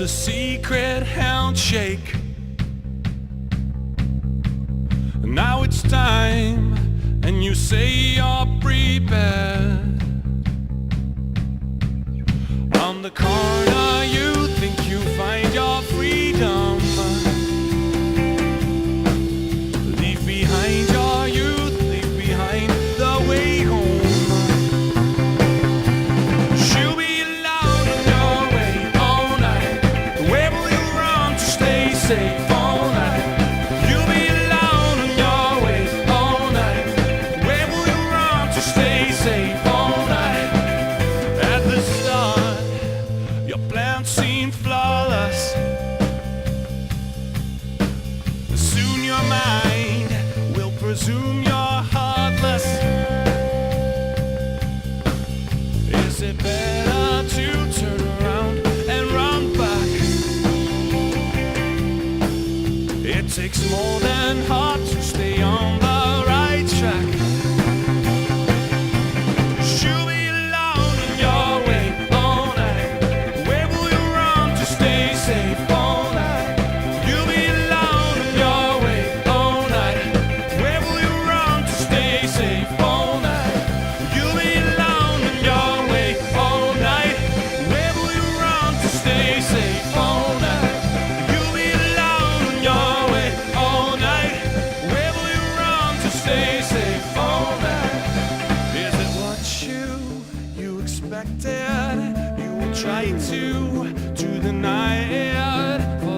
a secret handshake. Now it's time, and you say you're prepared. On the corner you think you find your freedom. Leave behind your youth, leave behind the way home. She'll be alone on your way all night. Where will you run to stay safe all night? You'll be alone on your way all night. Where will you run to stay safe all night? At the start, your plan seemed flawless. Soon your mind will presume you're heartless. Is it better to turn around and run back? It takes more than heart to stay on the right track. She'll be alone on your way all night. Where will you run to stay safe all night? You'll be alone on your way all night. Where will you run to stay safe all night? You'll be alone on your way all night. Where will you run to stay safe all night? You'll be alone on your way all night. Where will you run to stay safe all night? Is it what you expected? You will try to deny it for